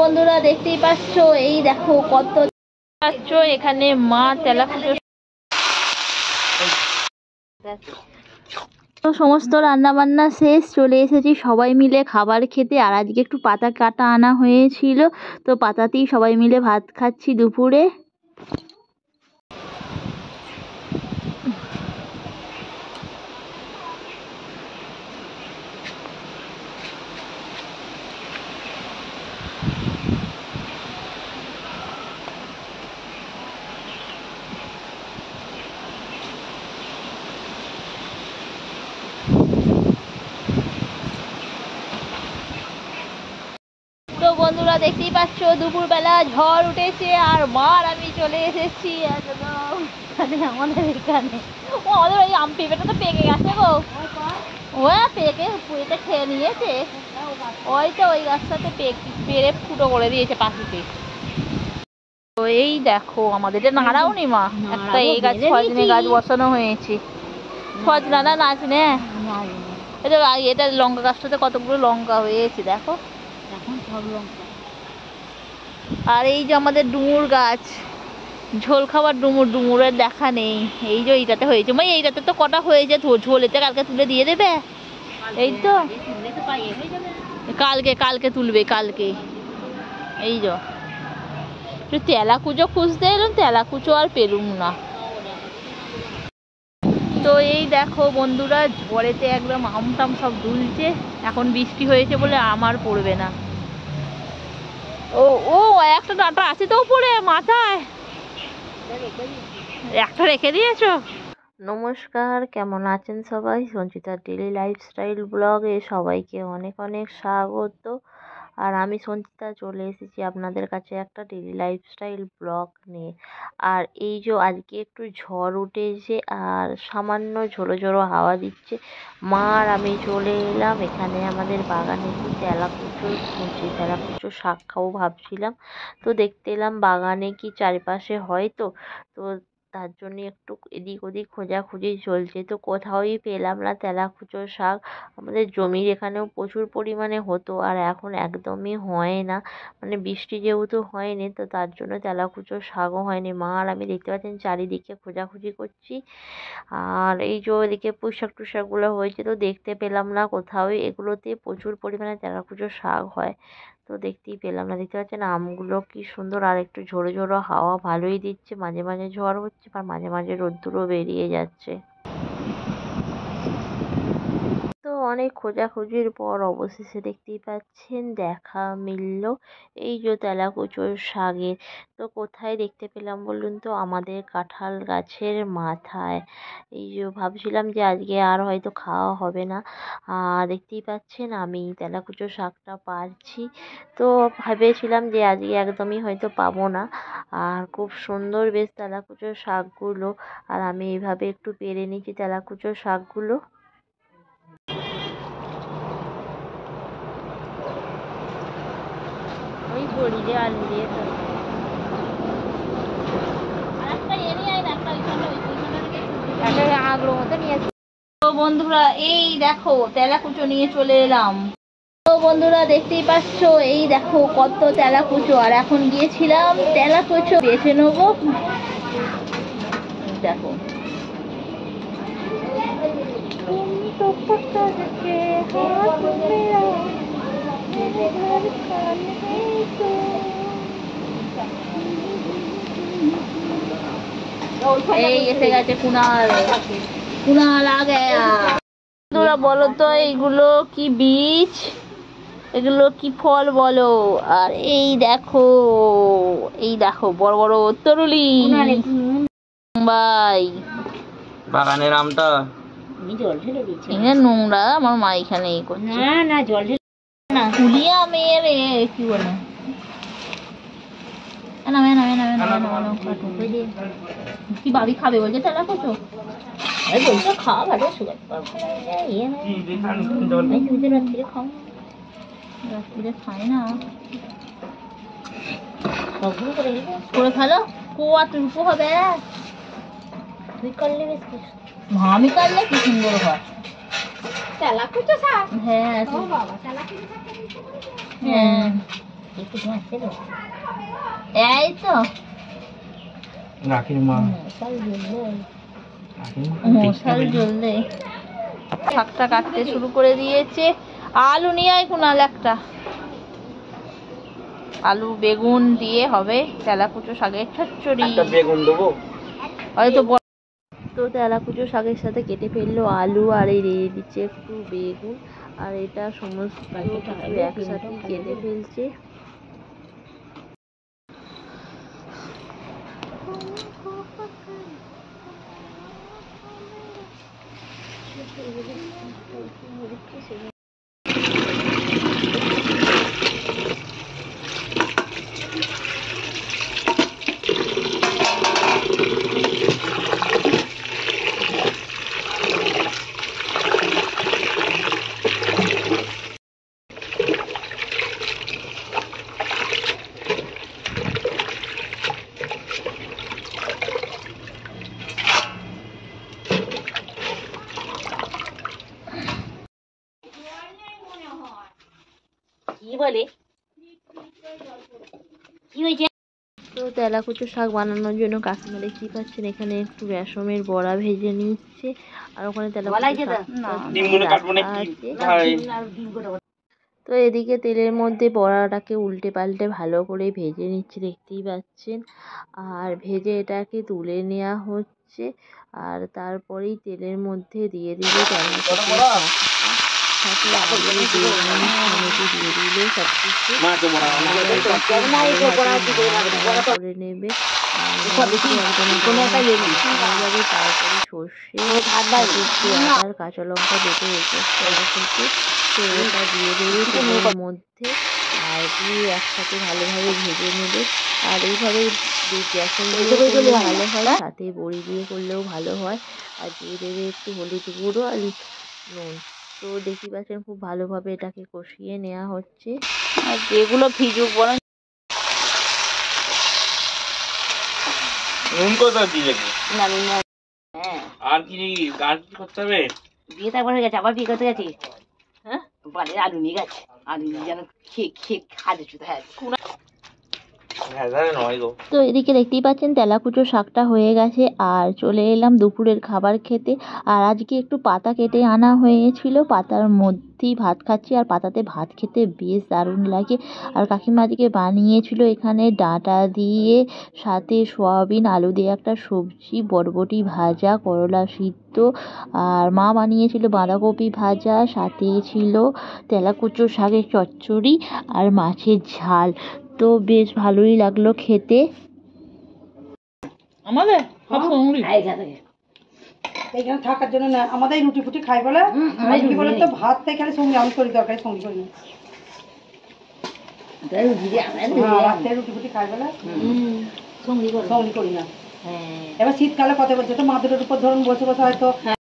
বন্ধুরা দেখতেই পাচ্ছ, এই দেখো কত পাচ্ছ এখানে মা তেলাকুচো সমস্ত রান্না বান্না শেষ, চলে এসেছি সবাই মিলে খাবার খেতে। আর আজকে একটু পাতা কাটা আনা হয়েছিল, তো পাতাতেই সবাই মিলে ভাত খাচ্ছি দুপুরে। তো বন্ধুরা দেখতেই পাচ্ছ দুপুরবেলা ঝড় উঠেছে আর মার আমি চলে এসেছি একদম আমাদের এখানে। ও আমাদের ওই আম পেঁপেটা তো পেকে গেছে গো, ও পেকে পুড়েতে খেয়ে নিয়েছে। ওই তো ওই গাছটাতে পেরে ফুটো করে দিয়েছে পাখিতে। তো এই দেখো আমাদের এটা নাড়াও নি মা, একটা এই গাছ সজনে গাছ বসানো হয়েছে। সজনা না নাচনে, এটা লঙ্কা গাছটাতে কতগুলো লঙ্কা হয়েছে দেখো এখন সব লঙ্কা। আর এই যে আমাদের ডুমুর গাছ, ঝোল খাবার ডুমুরের দেখা নেই। এই যে এইটাতে হয়েছে, মানে এইটাতে তো কটা হয়েছে, ঝোলেতে কালকে তুলে দিয়ে দেবে। এই তো কালকে তুলবে কালকে। এই যে তেলাকুচো খুঁজতে এলাম, তেলাকুচো আর পেলুম না। তো এই দেখো বন্ধুরা ঝড়েতে একদম আমটাম সব দুলছে। এখন বৃষ্টি হয়েছে বলে আম আর পড়বে না। ও ও একটা ডাঁটা আছে তো উপরে মাথায়, একটা রেখে দিয়েছো। নমস্কার, কেমন আছেন সবাই? সঞ্চিতার ডেলি লাইফস্টাইল ব্লগে সবাইকে অনেক অনেক স্বাগত। আর আমি সঞ্চিতা চলে এসেছি আপনাদের কাছে একটা ডেলি লাইফস্টাইল ব্লগ নিয়ে। আর এই যে আজকে একটু ঝড় উঠেছে আর সামান্য ঝোড়ো ঝোড়ো হাওয়া দিচ্ছে। মা আর আমি চলে এলাম এখানে আমাদের বাগানে কি তেলাকুচো শাক খাবো ভাবছিলাম। তো দেখতে এলাম বাগানে কি চারিপাশে হয় তো তার জন্য একটু এদিক ওদিক খোঁজাখুঁজি চলছে। তো কোথাওই পেলাম না তেলাকুচো শাক। আমাদের জমির এখানেও প্রচুর পরিমাণে হতো আর এখন একদমই হয় না, মানে বৃষ্টি যেহেতু হয়নি তো তার জন্য তেলাকুচো শাকও হয়নি। মা আর আমি দেখতে পাচ্ছেন চারিদিকে খোঁজাখুঁজি করছি। আর এই যে ওইদিকে পুঁইশাক টুশাকগুলো হয়েছে তো দেখতে পেলাম না কোথাও। এগুলোতে প্রচুর পরিমাণে তেলাকুচো শাক হয়, তো দেখতেই পেলাম না। দেখতে পাচ্ছেন আমগুলো কি সুন্দর, আর একটু ঝোড়ো ঝোড়ো হাওয়া ভালোই দিচ্ছে। মাঝে মাঝে ঝড় হচ্ছে আর মাঝে মাঝে রোদ্দুরও বেরিয়ে যাচ্ছে। তো অনেক খোঁজাখুঁজির পর অবশেষে দেখতেই পাচ্ছেন দেখা মিলল এই যে তেলাকুচোর শাকের। তো কোথায় দেখতে পেলাম বলুন তো? আমাদের কাঁঠাল গাছের মাথায়। এই যে ভাবছিলাম যে আজকে আর হয়তো খাওয়া হবে না। দেখতেই পাচ্ছেন আমি তেলাকুচো শাকটা পারছি। তো ভেবেছিলাম যে আজকে একদমই হয়তো পাবো না। আর খুব সুন্দর বেশ তেলাকুচো শাকগুলো। আর আমি এইভাবে একটু পেরে নিচ্ছি তেলাকুচো শাকগুলো। ওই বড়ি দিয়ে আলু দিয়ে তো আগলো মতো নিয়ে। তো বন্ধুরা এই দেখো তেলাকুচো নিয়ে চলে এলাম। তো বন্ধুরা দেখতেই পাচ্ছ এই দেখো কত তেলাকুচো। আর এখন গিয়েছিলাম তেলাকুচো বেছে নেবো। দেখো এই এসে গেছে কুনাল আ গয়া। বন্ধুরা বলো তো এইগুলো কি বীজ, এগুলো কি ফল বলো? আর এই দেখো বড় বড় তরুলি ভাই বাগানের আমটা জল ঢেলে দিচ্ছে। এখানে নোংরা, আমার মা এখানে এই করছে। না জল ঢেলে না, কুলিয়ে আমের কি বলে কি বাবি খাবে বলছে তেলাকুচো? বলছো খাওয়া ভালো, সুগার রাত্রিরে খাও, রাত্রিরে খাই না সবগুলো করে ফেলো। রূপো হবে তুই করলে বেশ কিছু, আমি করলে কি সুন্দর হয় তেলাকুচো শাক। হ্যাঁ হ্যাঁ এই তো রাখির মা মশাল জ্বললে শাকটা কাটতে শুরু করে দিয়েছে। আলু নিয়ে আয় কুনাল একটা, আলু বেগুন দিয়ে হবে তেলাকুচো শাকের চচ্চড়ি। বেগুন দেবো হয়তো তো তেলাকুচো শাকের সাথে কেটে ফেললো আলু, আর এই দিয়ে দিচ্ছে একটু বেগুন, আর এটা সমস্ত কিছু একসাথে কেটে ফেলছে। কি বলে কি হয়েছে? তো তেলাকুচো শাক বানানোর জন্য কাকিমা দেখতেই পাচ্ছেন এখানে একটু রেশমের বড়া ভেজে নিচ্ছে, আর ওখানে তেলাকুচো শাকটা আছে। তো এদিকে তেলের মধ্যে বড়াটাকে উল্টে পাল্টে ভালো করে ভেজে নিচ্ছে দেখতেই পাচ্ছেন, আর ভেজে এটাকে তুলে নেওয়া হচ্ছে। আর তারপরেই তেলের মধ্যে দিয়ে দিলে তেলাকুচো শাকটা সাথে আলু বেগুন টমেটো দিয়ে দিলে সব কিছু করে নেবে। তারপরে সর্ষে একটু আদার কাঁচা লঙ্কা বেটে রেখে সেটা দিয়ে দেবে তেলের মধ্যে, আর দিয়ে একসাথে ভালোভাবে ভেজে নেবে। আর এইভাবে গ্যাসের মধ্যে করলে ভালো হয়, সাথে বড়ি দিয়ে করলেও ভালো হয়। আর দিয়ে দেবে একটু হলুদ গুঁড়ো আর নুন। তো দেখি পাচ্ছেন খুব ভালোভাবে এটাকে কষিয়ে নেওয়া হচ্ছে। আর যেগুলো ভিজুক বরং নুন কোথা দিয়ে না নুন হ্যাঁ আর কি করতে হবে? বিয়ে তারপর হয়ে গেছে, আবার বিয়ে করতে গেছি। হ্যাঁ বলে আলু নিয়ে গেছে, আলু নিয়ে যেন খেয়ে খেয়ে খাজে চুতে হয়। তো এদিকে দেখতেই পাচ্ছেন তেলাকুচো শাকটা হয়ে গেছে, আর চলে এলাম দুপুরের খাবার খেতে। আর আজকে একটু পাতা কেটে আনা হয়েছিল, পাতার মধ্যেই ভাত খাচ্ছি, আর পাতাতে ভাত খেতে বেশ দারুণ লাগে। আর কাকিমা আজকে বানিয়েছিল এখানে ডাঁটা দিয়ে, সাথে সয়াবিন আলু দিয়ে একটা সবজি, বরবটি ভাজা, করলা সিদ্ধ, আর মা বানিয়েছিল বাঁধাকপি ভাজা, সাথে ছিল তেলাকুচো শাকের চচ্চড়ি আর মাছের ঝাল। তো বেশ ভালোই লাগলো খেতে। আমাদের এইখানে থাকার জন্য না, আমাদের রুটি ফুটি খাই বলে কি বলে তো ভাত তাই খালি সঙ্গে আমি করি, দরকারি সঙ্গে করি না। রুটি ফুটি খাই বলে সঙ্গে করি না। এবার শীতকালে কথা বলছে তো মাদুরের উপর ধরুন বসে বসে হয়তো